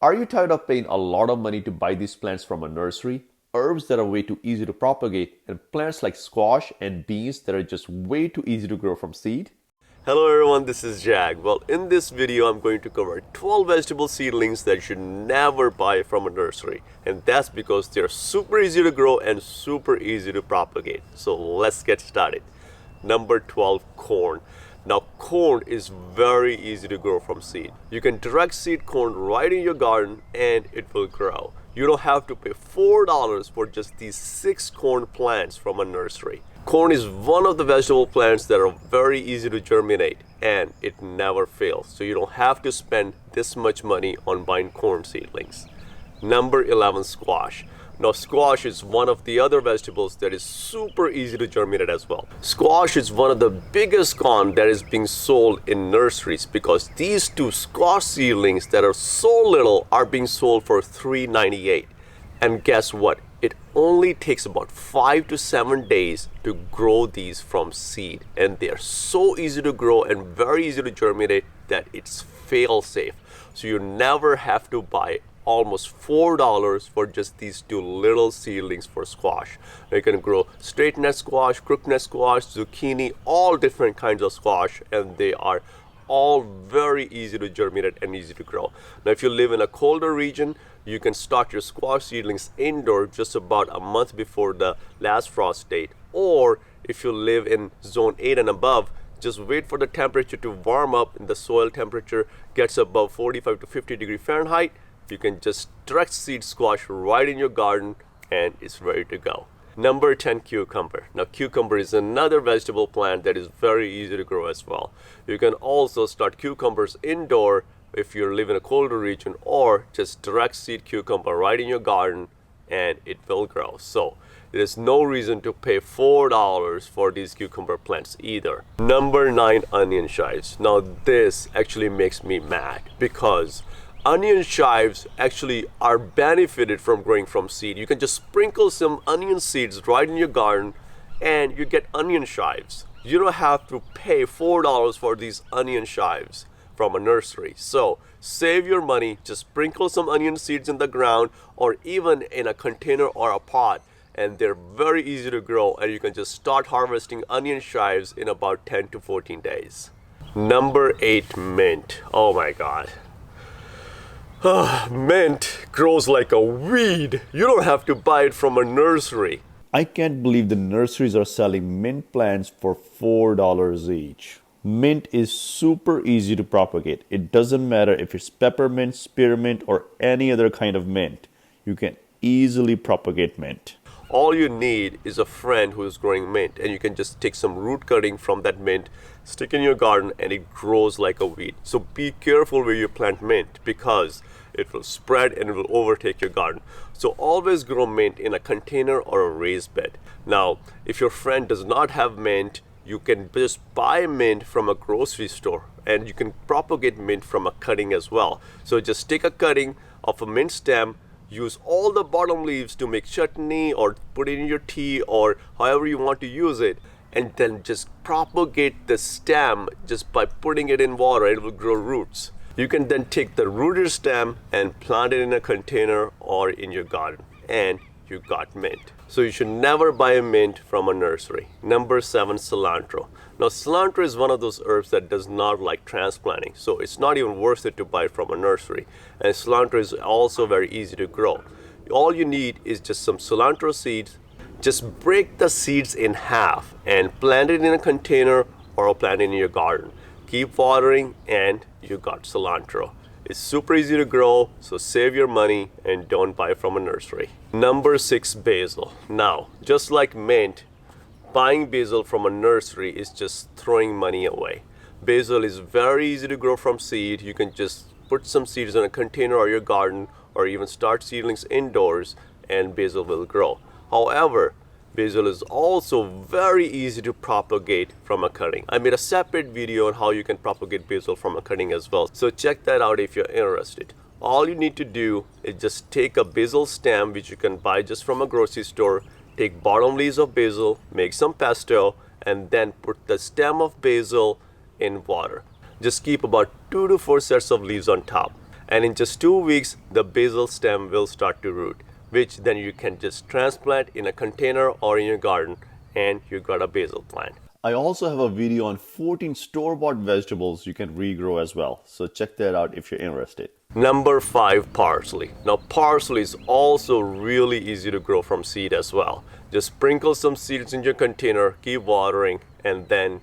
Are you tired of paying a lot of money to buy these plants from a nursery? Herbs that are way too easy to propagate, and plants like squash and beans that are just way too easy to grow from seed? Hello everyone, this is Jag. Well, in this video I'm going to cover 12 vegetable seedlings that you should never buy from a nursery. And that's because they're super easy to grow and super easy to propagate. So let's get started. Number 12, corn. Now corn is very easy to grow from seed. You can direct seed corn right in your garden and it will grow. You don't have to pay $4 for just these 6 corn plants from a nursery. Corn is one of the vegetable plants that are very easy to germinate and it never fails. So you don't have to spend this much money on buying corn seedlings. Number 11, squash. Now squash is one of the other vegetables that is super easy to germinate as well. Squash is one of the biggest corn that is being sold in nurseries because these 2 squash seedlings that are so little are being sold for $3.98. And guess what? It only takes about 5 to 7 days to grow these from seed. And they are so easy to grow and very easy to germinate that it's fail safe. So you never have to buy almost $4 for just these 2 little seedlings for squash. Now you can grow straight net squash, crooked net squash, zucchini, all different kinds of squash, and they are all very easy to germinate and easy to grow. Now if you live in a colder region, you can start your squash seedlings indoor just about a month before the last frost date. Or if you live in zone 8 and above, just wait for the temperature to warm up and the soil temperature gets above 45 to 50 degree Fahrenheit. You can just direct seed squash right in your garden and it's ready to go. Number 10, cucumber. Now cucumber is another vegetable plant that is very easy to grow as well. You can also start cucumbers indoor if you live in a colder region, or just direct seed cucumber right in your garden and it will grow. So there is no reason to pay $4 for these cucumber plants either. Number 9, onion chives. Now this actually makes me mad because onion chives actually are benefited from growing from seed. You can just sprinkle some onion seeds right in your garden and you get onion chives. You don't have to pay $4 for these onion chives from a nursery. So save your money, just sprinkle some onion seeds in the ground or even in a container or a pot, and they're very easy to grow and you can just start harvesting onion chives in about 10 to 14 days. Number 8, mint. Oh my god. Mint grows like a weed. You don't have to buy it from a nursery. I can't believe the nurseries are selling mint plants for $4 each. Mint is super easy to propagate. It doesn't matter if it's peppermint, spearmint, or any other kind of mint. You can easily propagate mint. All you need is a friend who is growing mint, and you can just take some root cutting from that mint, stick in your garden, and it grows like a weed. So be careful where you plant mint because it will spread and it will overtake your garden. So always grow mint in a container or a raised bed. Now, if your friend does not have mint, you can just buy mint from a grocery store and you can propagate mint from a cutting as well. So just take a cutting of a mint stem, use all the bottom leaves to make chutney or put it in your tea or however you want to use it, and then just propagate the stem just by putting it in water. It will grow roots. You can then take the rooted stem and plant it in a container or in your garden and you got mint. So you should never buy a mint from a nursery. Number 7, cilantro. Now cilantro is one of those herbs that does not like transplanting, so it's not even worth it to buy it from a nursery. And cilantro is also very easy to grow. All you need is just some cilantro seeds. Just break the seeds in half and plant it in a container or plant it in your garden. Keep watering and you got cilantro. It's super easy to grow, so save your money and don't buy from a nursery. Number 6, basil. Now, just like mint, buying basil from a nursery is just throwing money away. Basil is very easy to grow from seed. You can just put some seeds in a container or your garden or even start seedlings indoors and basil will grow. However, basil is also very easy to propagate from a cutting. I made a separate video on how you can propagate basil from a cutting as well. So check that out if you're interested. All you need to do is just take a basil stem, which you can buy just from a grocery store, take bottom leaves of basil, make some pesto, and then put the stem of basil in water. Just keep about 2 to 4 sets of leaves on top. And in just 2 weeks, the basil stem will start to root, which then you can just transplant in a container or in your garden, and you got a basil plant. I also have a video on 14 store-bought vegetables you can regrow as well. So check that out if you're interested. Number 5, parsley. Now parsley is also really easy to grow from seed as well. Just sprinkle some seeds in your container, keep watering, and then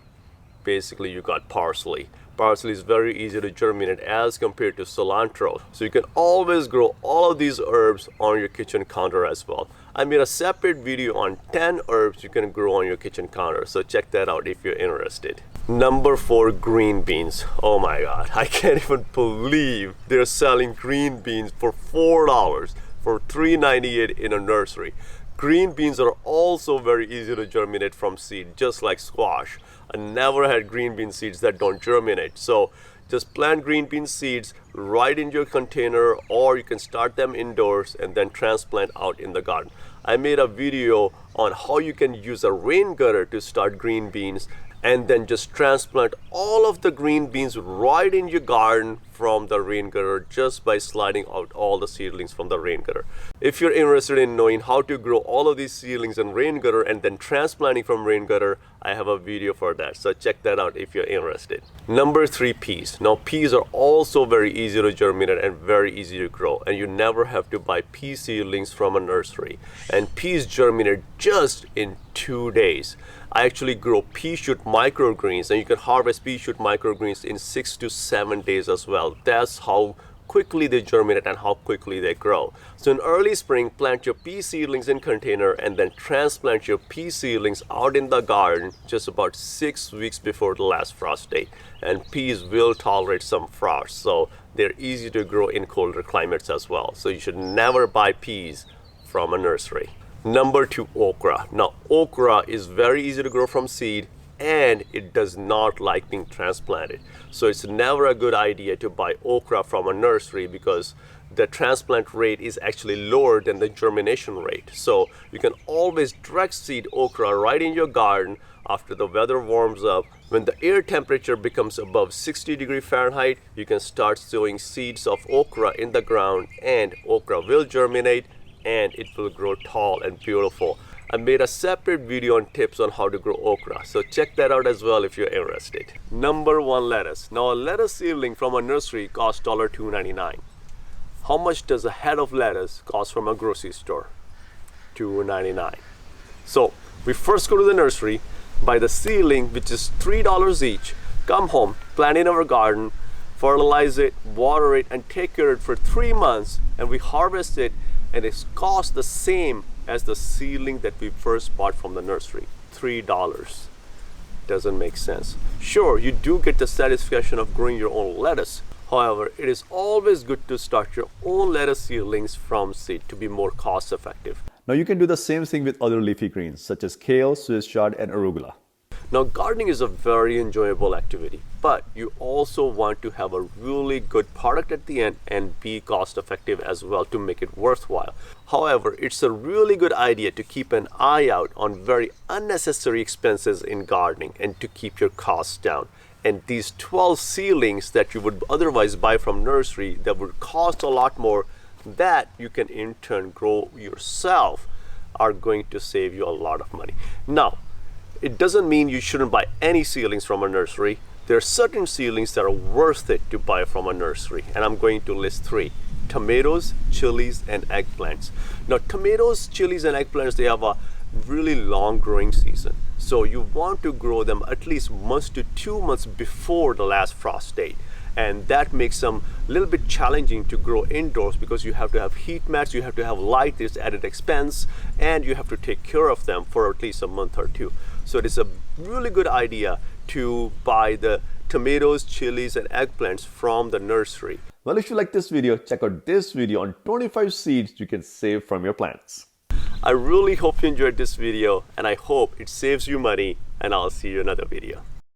basically you got parsley. Parsley is very easy to germinate as compared to cilantro. So you can always grow all of these herbs on your kitchen counter as well. I made a separate video on 10 herbs you can grow on your kitchen counter. So check that out if you're interested. Number 4, green beans. Oh my God, I can't even believe they're selling green beans for $4 for $3.98 in a nursery. Green beans are also very easy to germinate from seed, just like squash. I never had green bean seeds that don't germinate. So just plant green bean seeds right in your container, or you can start them indoors and then transplant out in the garden. I made a video on how you can use a rain gutter to start green beans, and then just transplant all of the green beans right in your garden from the rain gutter just by sliding out all the seedlings from the rain gutter. If you're interested in knowing how to grow all of these seedlings in rain gutter and then transplanting from rain gutter, I have a video for that, so check that out if you're interested. Number 3, peas. Now peas are also very easy to germinate and very easy to grow, and you never have to buy pea seedlings from a nursery. And peas germinate just in 2 days. I actually grow pea shoot microgreens, and you can harvest pea shoot microgreens in 6 to 7 days as well. That's how quickly they germinate and how quickly they grow. So in early spring, plant your pea seedlings in container and then transplant your pea seedlings out in the garden just about 6 weeks before the last frost date. And peas will tolerate some frost, so they're easy to grow in colder climates as well. So you should never buy peas from a nursery. Number 2, okra. Now okra is very easy to grow from seed, and it does not like being transplanted. So it's never a good idea to buy okra from a nursery because the transplant rate is actually lower than the germination rate. So you can always direct seed okra right in your garden after the weather warms up. When the air temperature becomes above 60°F, you can start sowing seeds of okra in the ground, and okra will germinate and it will grow tall and beautiful. I made a separate video on tips on how to grow okra, so check that out as well if you're interested. Number 1, lettuce. Now a lettuce seedling from a nursery costs $2.99. How much does a head of lettuce cost from a grocery store? $2.99. So we first go to the nursery, buy the seedling, which is $3 each, come home, plant in our garden, fertilize it, water it, and take care of it for 3 months, and we harvest it, and it costs the same as the seedling that we first bought from the nursery, $3. Doesn't make sense. Sure, you do get the satisfaction of growing your own lettuce. However, it is always good to start your own lettuce seedlings from seed to be more cost effective. Now you can do the same thing with other leafy greens such as kale, Swiss chard, and arugula. Now gardening is a very enjoyable activity, but you also want to have a really good product at the end and be cost effective as well to make it worthwhile. However, it's a really good idea to keep an eye out on very unnecessary expenses in gardening and to keep your costs down. And these 12 seedlings that you would otherwise buy from nursery that would cost a lot more, that you can in turn grow yourself, are going to save you a lot of money. Now, it doesn't mean you shouldn't buy any seedlings from a nursery. There are certain seedlings that are worth it to buy from a nursery, and I'm going to list 3. Tomatoes, chilies, and eggplants. Now tomatoes, chilies, and eggplants, they have a really long growing season. So you want to grow them at least 1 to 2 months before the last frost date. And that makes them a little bit challenging to grow indoors because you have to have heat mats, you have to have light, there's added expense, and you have to take care of them for at least a month or 2. So it is a really good idea to buy the tomatoes, chilies, and eggplants from the nursery. Well, if you like this video, check out this video on 25 seeds you can save from your plants. I really hope you enjoyed this video, and I hope it saves you money, and I'll see you in another video.